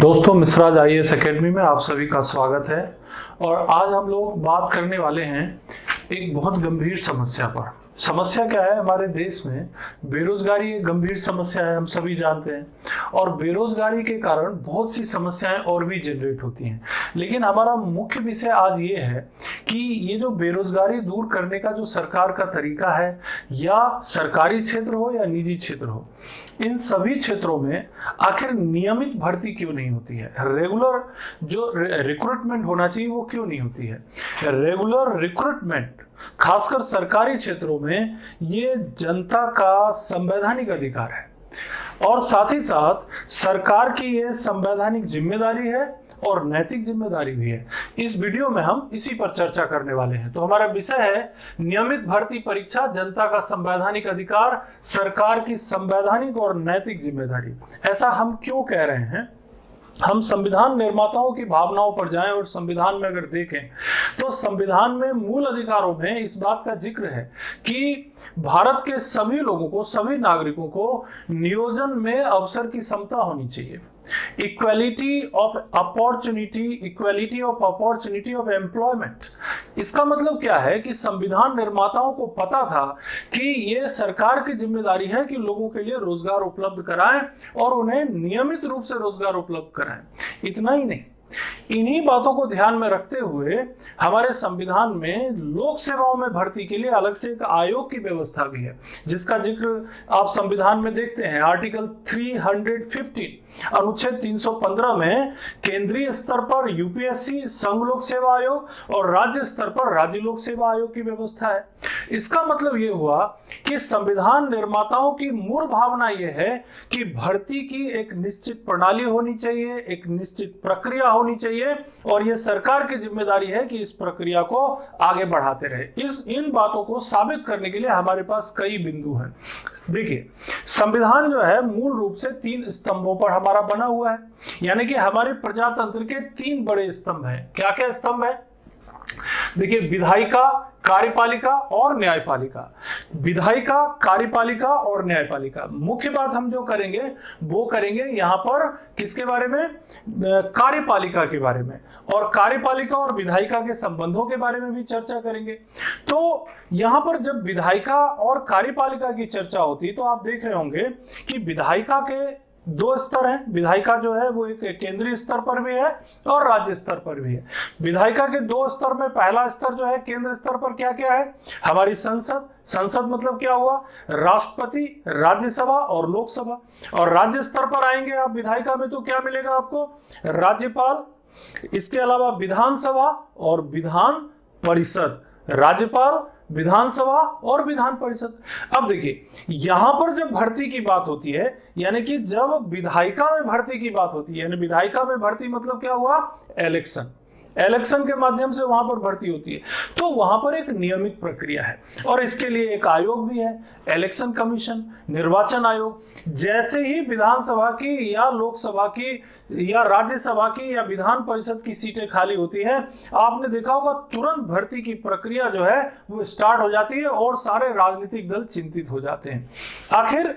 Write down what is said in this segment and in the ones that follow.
दोस्तों, मिश्राज IAS academy में आप सभी का स्वागत है। और आज हम लोग बात करने वाले हैं एक बहुत गंभीर समस्या पर। समस्या क्या है? हमारे देश में बेरोजगारी एक गंभीर समस्या है, हम सभी जानते हैं। और बेरोजगारी के कारण बहुत सी समस्याएं और भी जनरेट होती हैं। लेकिन हमारा मुख्य विषय आज ये है कि ये जो बेरोजगारी दूर करने का जो सरकार का तरीका है, या सरकारी क्षेत्र हो या निजी क्षेत्र हो, इन सभी क्षेत्रों में आखिर नियमित भर्ती क्यों नहीं होती है? रेगुलर जो रिक्रूटमेंट होना चाहिए वो क्यों नहीं होती है? रेगुलर रिक्रूटमेंट खासकर सरकारी क्षेत्रों में ये जनता का संवैधानिक अधिकार है, और साथ ही साथ सरकार की ये संवैधानिक जिम्मेदारी है और नैतिक जिम्मेदारी भी है। इस वीडियो में हम इसी पर चर्चा करने वाले हैं। तो हमारा विषय है नियमित भर्ती परीक्षा, जनता का संवैधानिक अधिकार, सरकार की संवैधानिक और नैतिक जिम्मेदारी। ऐसा हम क्यों कह रहे हैं? हम संविधान निर्माताओं की भावनाओं पर जाएं और संविधान में अगर देखें तो संविधान में मूल अधिकारों में इस बात का जिक्र है कि भारत के सभी लोगों को, सभी नागरिकों को नियोजन में अवसर की समता होनी चाहिए। Equality of opportunity of employment. इसका मतलब क्या है कि संविधान निर्माताओं को पता था कि ये सरकार की जिम्मेदारी है कि लोगों के लिए रोजगार उपलब्ध कराएं और उन्हें नियमित रूप से रोजगार उपलब्ध कराएं। इतना ही नहीं, इन्हीं बातों को ध्यान में रखते हुए हमारे संविधान में लोक सेवाओं में भर्ती के लिए अलग से एक आयोग की व्यवस्था भी है, जिसका जिक्र आप संविधान में देखते हैं। आर्टिकल 315 अनुच्छेद 315 में केंद्रीय स्तर पर यूपीएससी, संघ लोक सेवा आयोग और राज्य स्तर पर राज्य लोक सेवा आयोग की व्यवस्था है। इसका मतलब यह हुआ कि संविधान निर्माताओं की मूल भावना यह है कि भर्ती की एक निश्चित प्रणाली होनी चाहिए, एक निश्चित प्रक्रिया होनी चाहिए, और यह सरकार की जिम्मेदारी है कि इस प्रक्रिया को आगे बढ़ाते रहे। इन बातों को साबित करने के लिए हमारे पास कई बिंदु हैं। देखिए, संविधान जो है मूल रूप से 3 स्तंभों पर हमारा बना हुआ है, यानी कि हमारे प्रजातंत्र के 3 बड़े स्तंभ हैं। क्या क्या स्तंभ है? देखिए, विधायिका, कार्यपालिका और न्यायपालिका। विधायिका, कार्यपालिका और न्यायपालिका। मुख्य बात हम जो करेंगे वो करेंगे यहां पर किसके बारे में? कार्यपालिका के बारे में, और कार्यपालिका और विधायिका के संबंधों के बारे में भी चर्चा करेंगे। तो यहां पर जब विधायिका और कार्यपालिका की चर्चा होती तो आप देख रहे होंगे कि विधायिका के 2 स्तर हैं। विधायिका जो है वो एक केंद्रीय स्तर पर भी है और राज्य स्तर पर भी है। विधायिका के 2 स्तर में पहला स्तर जो है केंद्र स्तर पर क्या क्या है? हमारी संसद मतलब क्या हुआ? राष्ट्रपति, राज्यसभा और लोकसभा। और राज्य स्तर पर आएंगे आप विधायिका में तो क्या मिलेगा आपको? राज्यपाल, इसके अलावा विधानसभा और विधान परिषद। राज्यपाल, विधानसभा और विधान परिषद। अब देखिए, यहां पर जब भर्ती की बात होती है, यानी कि जब विधायिका में भर्ती की बात होती है, यानी विधायिका में भर्ती मतलब क्या हुआ? इलेक्शन के माध्यम से वहां पर भर्ती होती है, तो वहां पर एक नियमित प्रक्रिया है और इसके लिए एक आयोग भी है, इलेक्शन कमीशन, निर्वाचन आयोग। जैसे ही विधानसभा की या लोकसभा की या राज्यसभा की या विधान परिषद की सीटें खाली होती हैं, आपने देखा होगा तुरंत भर्ती की प्रक्रिया जो है वो स्टार्ट हो जाती है और सारे राजनीतिक दल चिंतित हो जाते हैं। आखिर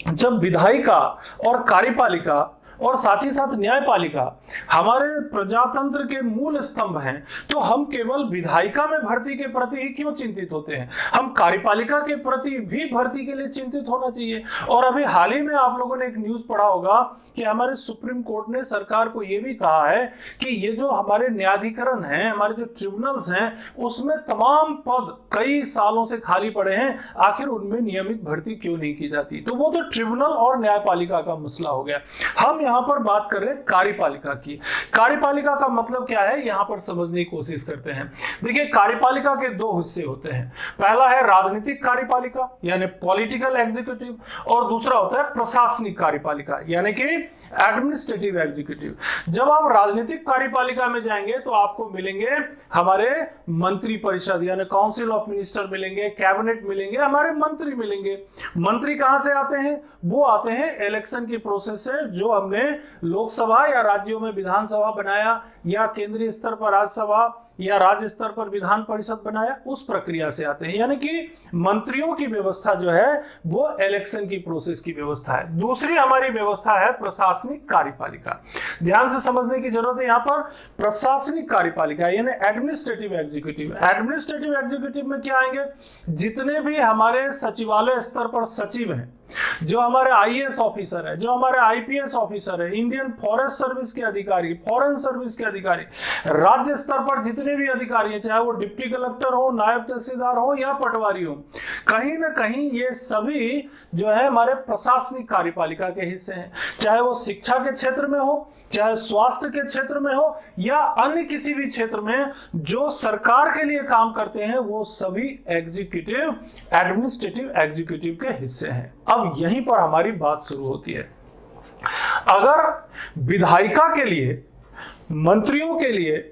जब विधायिका और कार्यपालिका और साथ ही साथ न्यायपालिका हमारे प्रजातंत्र के मूल स्तंभ हैं, तो हम केवल विधायिका में भर्ती के प्रति ही क्यों चिंतित होते हैं? हम कार्यपालिका के प्रति भी भर्ती के लिए चिंतित होना चाहिए। और अभी हाल ही में आप लोगों ने एक न्यूज पढ़ा होगा कि हमारे सुप्रीम कोर्ट ने सरकार को यह भी कहा है कि ये जो हमारे न्यायाधिकरण हैं, हमारे जो ट्रिब्यूनल्स हैं, उसमें तमाम पद कई सालों से खाली पड़े हैं, आखिर उनमें नियमित भर्ती क्यों नहीं की जाती? तो वो तो ट्रिब्यूनल और न्यायपालिका का मसला हो गया। हम यहां पर बात कर रहे हैं कार्यपालिका की। कार्यपालिका का मतलब क्या है, यहां पर समझने की कोशिश करते हैं। देखिए, कार्यपालिका के 2 हिस्से होते हैं। पहला है राजनीतिक कार्यपालिका यानी पॉलिटिकल एग्जीक्यूटिव, और दूसरा होता है प्रशासनिक कार्यपालिका यानी कि एडमिनिस्ट्रेटिव एग्जीक्यूटिव। जब आप राजनीतिक कार्यपालिका में जाएंगे तो आपको मिलेंगे हमारे मंत्री परिषद यानी काउंसिल ऑफ मिनिस्टर मिलेंगे, कैबिनेट मिलेंगे, हमारे मंत्री मिलेंगे। मंत्री कहां से आते हैं? वो आते हैं इलेक्शन की प्रोसेस से, जो हमने लोकसभा या राज्यों में विधानसभा बनाया या केंद्रीय स्तर पर राज्यसभा या राज्य स्तर पर विधान परिषद बनाया, उस प्रक्रिया से आते हैं। यानी कि मंत्रियों की व्यवस्था जो है वो इलेक्शन की प्रोसेस की व्यवस्था है। दूसरी हमारी व्यवस्था है प्रशासनिक कार्यपालिका। ध्यान से समझने की जरूरत है, यहाँ पर प्रशासनिक कार्यपालिका यानी एडमिनिस्ट्रेटिव एग्जीक्यूटिव। एडमिनिस्ट्रेटिव एग्जीक्यूटिव में क्या आएंगे, जितने भी हमारे सचिवालय स्तर पर सचिव हैं, जो हमारे आईएएस ऑफिसर है, जो हमारे आईपीएस ऑफिसर है, इंडियन फॉरेस्ट सर्विस के अधिकारी, फॉरेन सर्विस के अधिकारी, राज्य स्तर पर जितने भी अधिकारी हैं, चाहे वो डिप्टी कलेक्टर हो, नायब तहसीलदार हो या पटवारी हो, कहीं ना कहीं ये सभी जो है हमारे प्रशासनिक कार्यपालिका के हिस्से हैं। चाहे वो शिक्षा के क्षेत्र में हो, चाहे स्वास्थ्य के क्षेत्र में हो या अन्य किसी भी क्षेत्र में जो सरकार के लिए काम करते हैं, वो सभी एग्जीक्यूटिव एडमिनिस्ट्रेटिव एग्जीक्यूटिव के हिस्से हैं। अब यहीं पर हमारी बात शुरू होती है। अगर विधायिका के लिए, मंत्रियों के लिए,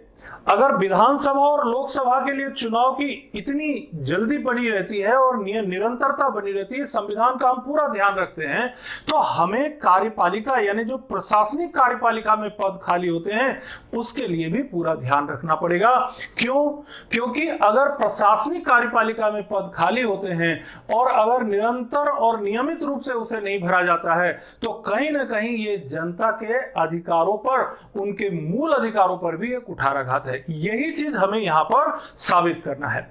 अगर विधानसभा और लोकसभा के लिए चुनाव की इतनी जल्दी बनी रहती है और निरंतरता बनी रहती है, संविधान का हम पूरा ध्यान रखते हैं, तो हमें कार्यपालिका यानी जो प्रशासनिक कार्यपालिका में पद खाली होते हैं उसके लिए भी पूरा ध्यान रखना पड़ेगा। क्यों? क्योंकि अगर प्रशासनिक कार्यपालिका में पद खाली होते हैं और अगर निरंतर और नियमित रूप से उसे नहीं भरा जाता है, तो कहीं ना कहीं ये जनता के अधिकारों पर, उनके मूल अधिकारों पर भी एक कुठाराघात है। यही चीज हमें यहां पर साबित करना है।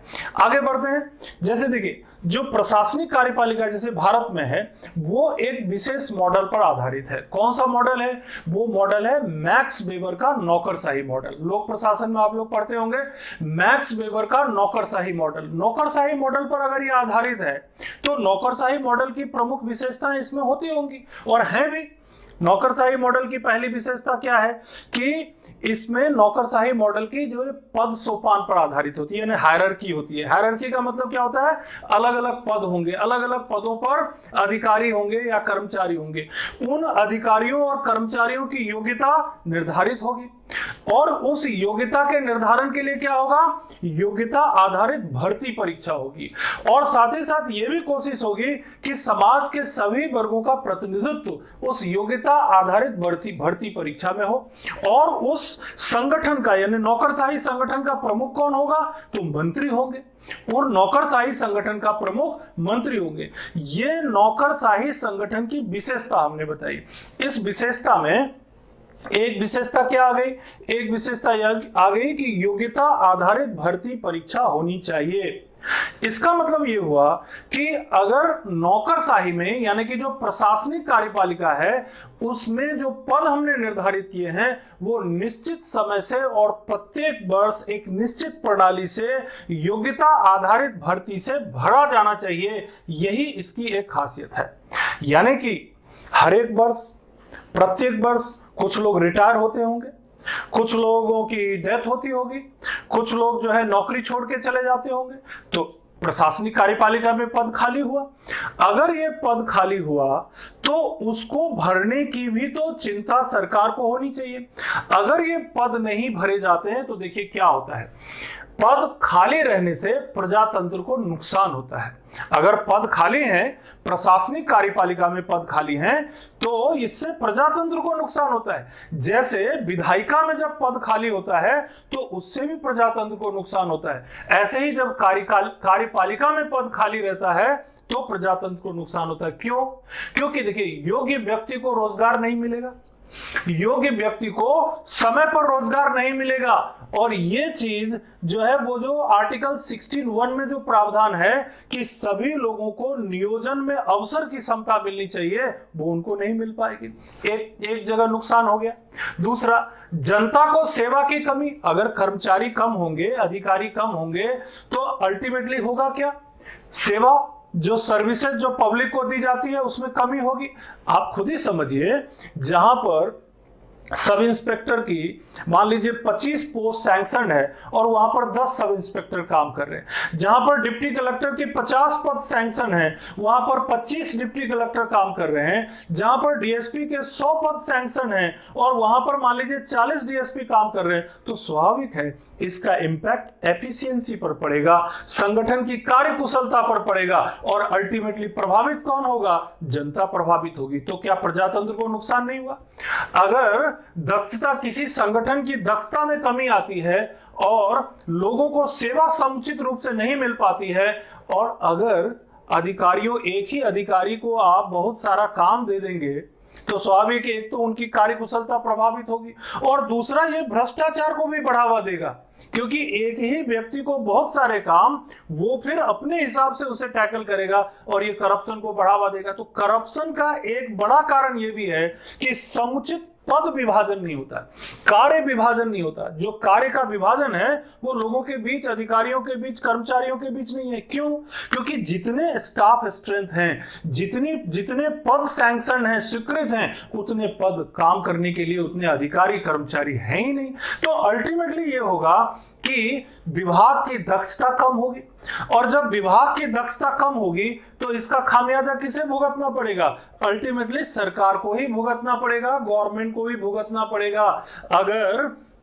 आगे बढ़ते हैं। जैसे देखिए, जो प्रशासनिक कार्यपालिका जैसे भारत में है, वो एक विशेष मॉडल पर आधारित है। कौन सा मॉडल है? वो मॉडल है मैक्स वेबर का नौकरशाही मॉडल। लोक प्रशासन में आप लोग पढ़ते होंगे, मैक्स वेबर का नौकरशाही मॉडल। नौकरशाही मॉडल पर अगर ये आधारित है, तो नौकरशाही मॉडल की प्रमुख विशेषताएं इसमें होती होंगी और हैं भी। नौकरशाही मॉडल की पहली विशेषता क्या है कि इसमें नौकरशाही मॉडल की जो पद सोपान पर आधारित होती है, यानी हायरार्की होती है। हायरार्की का मतलब क्या होता है? अलग अलग पद होंगे, अलग अलग पदों पर अधिकारी होंगे या कर्मचारी होंगे। उन अधिकारियों और कर्मचारियों की योग्यता निर्धारित होगी और उस योग्यता के निर्धारण के लिए क्या होगा? योग्यता आधारित भर्ती परीक्षा होगी और साथ ही साथ ये भी कोशिश होगी कि समाज के सभी वर्गों का प्रतिनिधित्व उस योग्यता आधारित भर्ती परीक्षा में हो। और उस संगठन का यानी नौकरशाही संगठन का प्रमुख कौन होगा? तो मंत्री होंगे और नौकरशाही संगठन का प्रमुख मंत्री होंगे। ये नौकरशाही संगठन की विशेषता हमने बताई। इस विशेषता में एक विशेषता क्या आ गई? एक विशेषता आ गई कि योग्यता आधारित भर्ती परीक्षा होनी चाहिए। इसका मतलब ये हुआ कि अगर नौकरशाही में यानी कि जो प्रशासनिक कार्यपालिका है, उसमें जो पद हमने निर्धारित किए हैं वो निश्चित समय से और प्रत्येक वर्ष एक निश्चित प्रणाली से योग्यता आधारित भर्ती से भरा जाना चाहिए। यही इसकी एक खासियत है। यानी कि हर एक वर्ष, प्रत्येक वर्ष कुछ लोग रिटायर होते होंगे, कुछ लोगों की डेथ होती होगी, कुछ लोग जो है नौकरी छोड़ के चले जाते होंगे, तो प्रशासनिक कार्यपालिका में पद खाली हुआ। अगर ये पद खाली हुआ तो उसको भरने की भी तो चिंता सरकार को होनी चाहिए। अगर ये पद नहीं भरे जाते हैं तो देखिए क्या होता है, पद खाली रहने से प्रजातंत्र को नुकसान होता है। अगर पद खाली हैं, प्रशासनिक कार्यपालिका में पद खाली हैं, तो इससे प्रजातंत्र को नुकसान होता है। जैसे विधायिका में जब पद खाली होता है तो उससे भी प्रजातंत्र को नुकसान होता है। ऐसे ही जब कार्यपालिका में पद खाली रहता है तो प्रजातंत्र को नुकसान होता है। क्यों? क्योंकि देखिए, योग्य व्यक्ति को रोजगार नहीं मिलेगा, योग्य व्यक्ति को समय पर रोजगार नहीं मिलेगा। और ये चीज जो है, वो जो आर्टिकल 16(1) में जो प्रावधान है कि सभी लोगों को नियोजन में अवसर की क्षमता मिलनी चाहिए, वो उनको नहीं मिल पाएगी। एक जगह नुकसान हो गया। दूसरा, जनता को सेवा की कमी। अगर कर्मचारी कम होंगे, अधिकारी कम होंगे, तो अल्टीमेटली होगा क्या? सेवा, जो सर्विसेज जो पब्लिक को दी जाती है उसमें कमी होगी। आप खुद ही समझिए, जहां पर सब इंस्पेक्टर की मान लीजिए 25 पोस्ट सैंक्शन है और वहां पर 10 सब इंस्पेक्टर काम कर रहे हैं, जहां पर डिप्टी कलेक्टर के 50 पद सैंक्शन है वहां पर 25 डिप्टी कलेक्टर काम कर रहे हैं, जहां पर डीएसपी के 100 पद सैंक्शन है और वहां पर मान लीजिए 40 डीएसपी काम कर रहे हैं, तो स्वाभाविक है इसका इंपैक्ट एफिशिएंसी पर पड़ेगा, संगठन की कार्यकुशलता पर पड़ेगा और अल्टीमेटली प्रभावित कौन होगा? जनता प्रभावित होगी। तो क्या प्रजातंत्र को नुकसान नहीं हुआ? अगर दक्षता, किसी संगठन की दक्षता में कमी आती है और लोगों को सेवा समुचित रूप से नहीं मिल पाती है, और अगर अधिकारियों, एक ही अधिकारी को आप बहुत सारा काम दे देंगे तो स्वाभाविक, एक तो उनकी कार्यकुशलता प्रभावित होगी और दूसरा ये भ्रष्टाचार को भी बढ़ावा देगा, क्योंकि एक ही व्यक्ति को बहुत सारे काम, वो फिर अपने हिसाब से उसे टैकल करेगा और ये करप्शन को बढ़ावा देगा। तो करप्शन का एक बड़ा कारण ये भी है कि समुचित पद विभाजन नहीं होता, कार्य विभाजन नहीं होता। जो कार्य का विभाजन है वो लोगों के बीच, अधिकारियों के बीच, कर्मचारियों के बीच नहीं है। क्यों? क्योंकि जितने स्टाफ स्ट्रेंथ हैं, जितने पद सैंक्शन हैं, स्वीकृत हैं, उतने पद काम करने के लिए उतने अधिकारी कर्मचारी हैं ही नहीं। तो अल्टीमेटली ये होगा कि विभाग की दक्षता कम होगी, और जब विभाग की दक्षता कम होगी तो इसका खामियाजा किसे भुगतना पड़ेगा? अल्टीमेटली सरकार को ही भुगतना पड़ेगा, गवर्नमेंट को ही भुगतना पड़ेगा।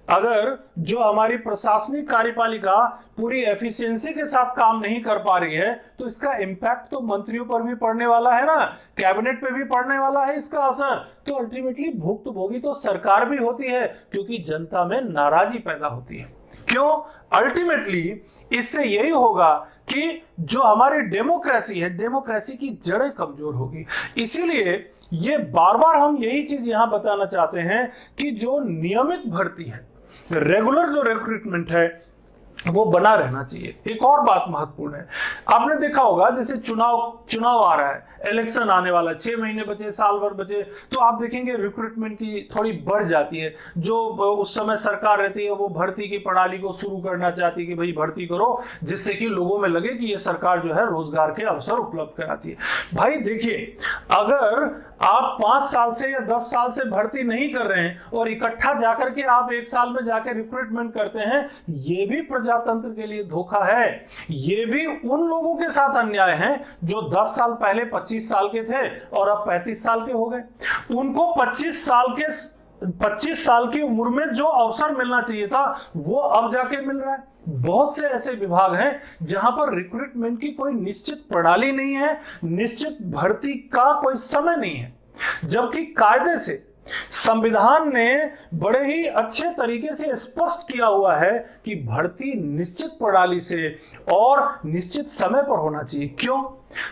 अगर जो हमारी प्रशासनिक कार्यपालिका पूरी एफिशिएंसी के साथ काम नहीं कर पा रही है तो इसका इम्पैक्ट तो मंत्रियों पर भी पड़ने वाला है ना, कैबिनेट पे भी पड़ने वाला है इसका असर। तो अल्टीमेटली भुक्तभोगी तो सरकार भी होती है, क्योंकि जनता में नाराजगी पैदा होती है। क्यों? अल्टीमेटली इससे यही होगा कि जो हमारी डेमोक्रेसी है, डेमोक्रेसी की जड़ें कमजोर होगी। इसीलिए ये बार बार हम यही चीज यहां बताना चाहते हैं कि जो नियमित भर्ती है, रेगुलर जो रिक्रूटमेंट है, वो बना रहना चाहिए। एक और बात महत्वपूर्ण है, आपने देखा होगा जैसे चुनाव आ रहा है, इलेक्शन आने वाला, 6 महीने बचे, साल भर बचे, तो आप देखेंगे रिक्रूटमेंट की थोड़ी बढ़ जाती है। जो उस समय सरकार रहती है वो भर्ती की प्रणाली को शुरू करना चाहती है कि भाई भर्ती करो, जिससे कि लोगों में लगे कि ये सरकार जो है रोजगार के अवसर उपलब्ध कराती है। भाई देखिए, अगर आप 5 साल से या 10 साल से भर्ती नहीं कर रहे हैं और इकट्ठा जाकर के आप 1 साल में जाकर रिक्रूटमेंट करते हैं, ये भी प्रजातंत्र के लिए धोखा है। ये भी उन लोगों के साथ अन्याय है जो 10 साल पहले 25 साल के थे और अब 35 साल के हो गए। उनको 25 साल की उम्र में जो अवसर मिलना चाहिए था वो अब जाके मिल रहा है। बहुत से ऐसे विभाग हैं जहां पर रिक्रूटमेंट की कोई निश्चित प्रणाली नहीं है, निश्चित भर्ती का कोई समय नहीं है, जबकि कायदे से संविधान ने बड़े ही अच्छे तरीके से स्पष्ट किया हुआ है कि भर्ती निश्चित प्रणाली से और निश्चित समय पर होना चाहिए। क्यों?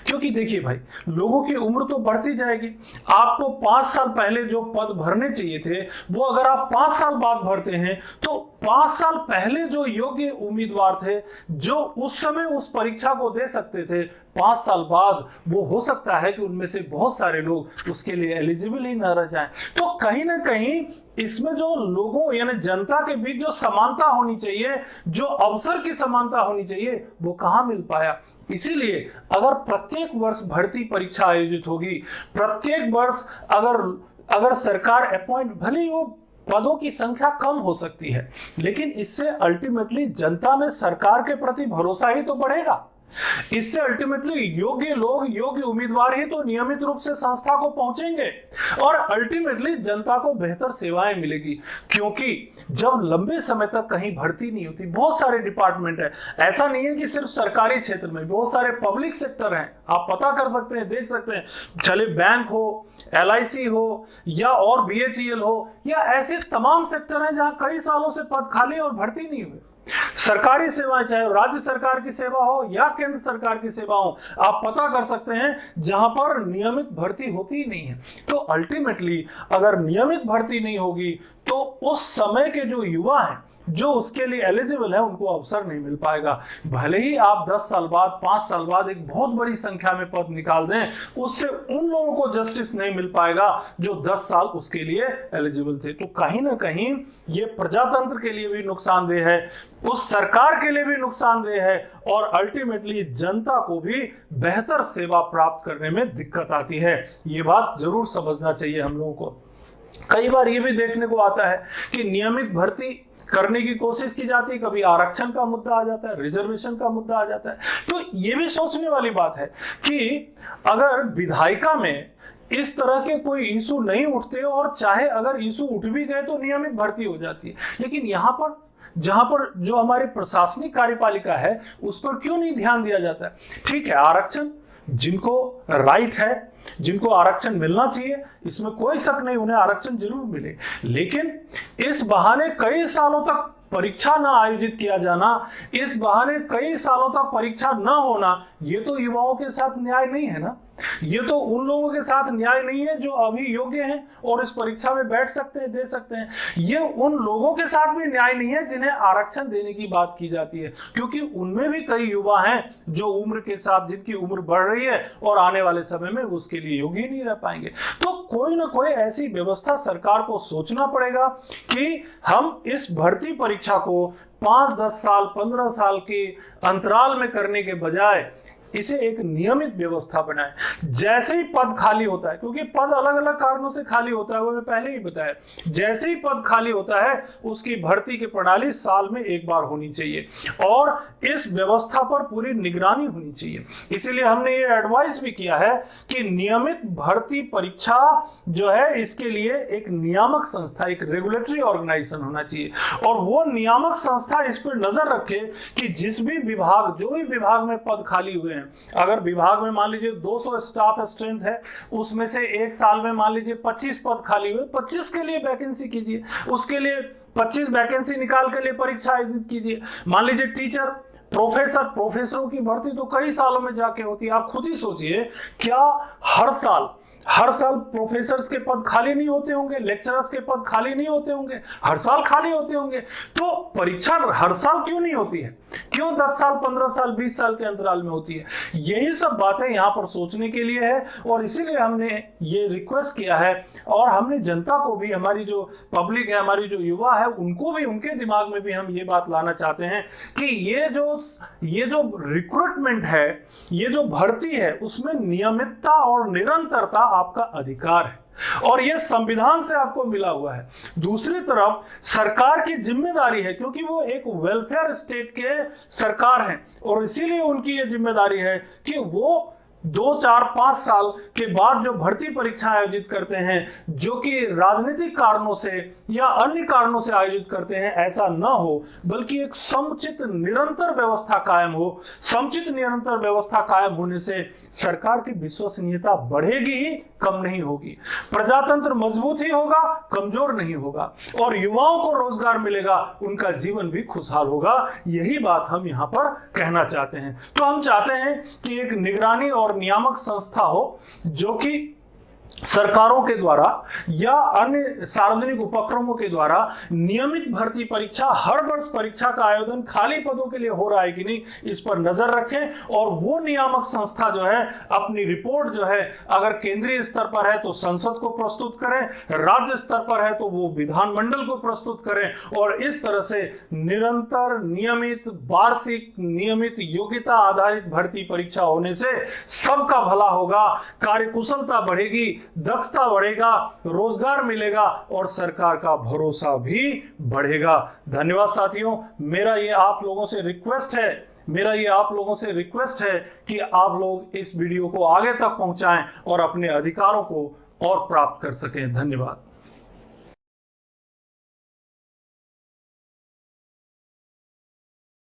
क्योंकि देखिए भाई, लोगों की उम्र तो बढ़ती जाएगी। आपको 5 साल पहले जो पद भरने चाहिए थे वो अगर आप 5 साल बाद भरते हैं तो 5 साल पहले जो योग्य उम्मीदवार थे, जो उस समय उस परीक्षा को दे सकते थे, 5 साल बाद वो हो सकता है कि उनमें से बहुत सारे लोग उसके लिए एलिजिबल ही न रह जाएं। तो कहीं ना कहीं इसमें जो लोगों यानी जनता के बीच जो समानता होनी चाहिए, जो अवसर की समानता होनी चाहिए, वो कहां मिल पाया। इसीलिए अगर प्रत्येक वर्ष भर्ती परीक्षा आयोजित होगी, प्रत्येक वर्ष अगर सरकार अपॉइंट, भले ही वो पदों की संख्या कम हो सकती है, लेकिन इससे अल्टीमेटली जनता में सरकार के प्रति भरोसा ही तो बढ़ेगा। इससे अल्टीमेटली योग्य लोग, योग्य उम्मीदवार ही तो नियमित रूप से संस्था को पहुंचेंगे और अल्टीमेटली जनता को बेहतर सेवाएं मिलेगी। क्योंकि जब लंबे समय तक कहीं भर्ती नहीं होती, बहुत सारे डिपार्टमेंट है, ऐसा नहीं है कि सिर्फ सरकारी क्षेत्र में, बहुत सारे पब्लिक सेक्टर हैं, आप पता कर सकते हैं, देख सकते हैं, चले बैंक हो, LIC हो या और BHEL हो, या ऐसे तमाम सेक्टर हैं जहां कई सालों से पद खाली और भर्ती नहीं हुए। सरकारी सेवाएं, चाहे राज्य सरकार की सेवा हो या केंद्र सरकार की सेवा हो, आप पता कर सकते हैं जहां पर नियमित भर्ती होती ही नहीं है। तो अल्टीमेटली अगर नियमित भर्ती नहीं होगी तो उस समय के जो युवा हैं, जो उसके लिए एलिजिबल है, उनको अवसर नहीं मिल पाएगा। भले ही आप 10 साल बाद, 5 साल बाद एक बहुत बड़ी संख्या में पद निकाल दें, उससे उन लोगों को जस्टिस नहीं मिल पाएगा जो 10 साल उसके लिए एलिजिबल थे। तो कहीं ना कहीं ये प्रजातंत्र के लिए भी नुकसानदेह है, उस सरकार के लिए भी नुकसानदेह है, और अल्टीमेटली जनता को भी बेहतर सेवा प्राप्त करने में दिक्कत आती है। ये बात जरूर समझना चाहिए हम लोगों को। कई बार ये भी देखने को आता है कि नियमित भर्ती करने की कोशिश की जाती है, कभी आरक्षण का मुद्दा आ जाता है, रिजर्वेशन का मुद्दा आ जाता है। तो ये भी सोचने वाली बात है कि अगर विधायिका में इस तरह के कोई इशू नहीं उठते, और चाहे अगर इशू उठ भी गए तो नियमित भर्ती हो जाती है, लेकिन यहाँ पर जहां पर जो हमारी प्रशासनिक कार्यपालिका है उस पर क्यों नहीं ध्यान दिया जाता है? ठीक है, आरक्षण जिनको राइट है, जिनको आरक्षण मिलना चाहिए, इसमें कोई शक नहीं, उन्हें आरक्षण जरूर मिले। लेकिन इस बहाने कई सालों तक परीक्षा ना आयोजित किया जाना, इस बहाने कई सालों तक परीक्षा ना होना, ये तो युवाओं के साथ न्याय नहीं है ना। ये तो उन लोगों के साथ न्याय नहीं है जो अभी योग्य हैं और इस परीक्षा में बैठ सकते हैं, दे सकते हैं। ये उन लोगों के साथ भी न्याय नहीं है जिन्हें आरक्षण देने की बात की जाती है, क्योंकि उनमें भी कई युवा हैं जो उम्र के साथ, जिनकी उम्र बढ़ रही है और आने वाले समय में उसके लिए योग्य ही नहीं रह पाएंगे। तो कोई ना कोई ऐसी व्यवस्था सरकार को सोचना पड़ेगा कि हम इस भर्ती परीक्षा को 5-10 साल 15 साल के अंतराल में करने के बजाय इसे एक नियमित व्यवस्था बनाए। जैसे ही पद खाली होता है, क्योंकि पद अलग अलग कारणों से खाली होता है, वो मैं पहले ही बताया, जैसे ही पद खाली होता है उसकी भर्ती की प्रणाली साल में एक बार होनी चाहिए और इस व्यवस्था पर पूरी निगरानी होनी चाहिए। इसीलिए हमने ये एडवाइस भी किया है कि नियमित भर्ती परीक्षा जो है, इसके लिए एक नियामक संस्था, एक रेगुलेटरी ऑर्गेनाइजेशन होना चाहिए और वो नियामक संस्था इस पर नजर रखे कि जिस भी विभाग, जो भी विभाग में पद खाली हुए हैं, अगर विभाग में मान लीजिए 200 स्टाफ स्ट्रेंथ है, उसमें से एक साल में मान लीजिए 25 पद खाली हुए, 25 के लिए वैकेंसी कीजिए, उसके लिए 25 वैकेंसी निकाल के लिए परीक्षा आयोजित कीजिए। मान लीजिए टीचर, प्रोफेसरों की भर्ती तो कई सालों में जाके होती है। आप खुद ही सोचिए, क्या हर साल प्रोफेसर्स के पद खाली नहीं होते होंगे, लेक्चरर्स के पद खाली नहीं होते होंगे, हर साल खाली होते होंगे। तो परीक्षा हर साल क्यों नहीं होती है? क्यों 10 साल 15 साल 20 साल के अंतराल में होती है? यही सब बातें यहाँ पर सोचने के लिए है और इसीलिए हमने ये रिक्वेस्ट किया है और हमने जनता को भी, हमारी जो पब्लिक है, हमारी जो युवा है, उनको भी, उनके दिमाग में भी हम ये बात लाना चाहते हैं कि ये जो रिक्रूटमेंट है, ये जो भर्ती है, उसमें नियमितता और निरंतरता आपका अधिकार है और यह संविधान से आपको मिला हुआ है। दूसरी तरफ सरकार की जिम्मेदारी है, क्योंकि वो एक वेलफेयर स्टेट के सरकार हैं और इसीलिए उनकी ये जिम्मेदारी है कि वो 2, 4, 5 साल के बाद जो भर्ती परीक्षा आयोजित करते हैं, जो कि राजनीतिक कारणों से या अन्य कारणों से आयोजित करते हैं, ऐसा ना हो, बल्कि एक समुचित निरंतर व्यवस्था कायम हो। समुचित निरंतर व्यवस्था कायम होने से सरकार की विश्वसनीयता बढ़ेगी ही, कम नहीं होगी। प्रजातंत्र मजबूत ही होगा, कमजोर नहीं होगा और युवाओं को रोजगार मिलेगा, उनका जीवन भी खुशहाल होगा। यही बात हम यहाँ पर कहना चाहते हैं। तो हम चाहते हैं कि एक निगरानी और नियामक संस्था हो जो कि सरकारों के द्वारा या अन्य सार्वजनिक उपक्रमों के द्वारा नियमित भर्ती परीक्षा, हर वर्ष परीक्षा का आयोजन खाली पदों के लिए हो रहा है कि नहीं, इस पर नजर रखें और वो नियामक संस्था जो है अपनी रिपोर्ट जो है, अगर केंद्रीय स्तर पर है तो संसद को प्रस्तुत करें, राज्य स्तर पर है तो वो विधानमंडल को प्रस्तुत करें और इस तरह से निरंतर, नियमित, वार्षिक, नियमित योग्यता आधारित भर्ती परीक्षा होने से सबका भला होगा, कार्यकुशलता बढ़ेगी, दक्षता बढ़ेगा, रोजगार मिलेगा और सरकार का भरोसा भी बढ़ेगा। धन्यवाद साथियों। मेरा ये आप लोगों से रिक्वेस्ट है कि आप लोग इस वीडियो को आगे तक पहुंचाएं और अपने अधिकारों को और प्राप्त कर सकें। धन्यवाद।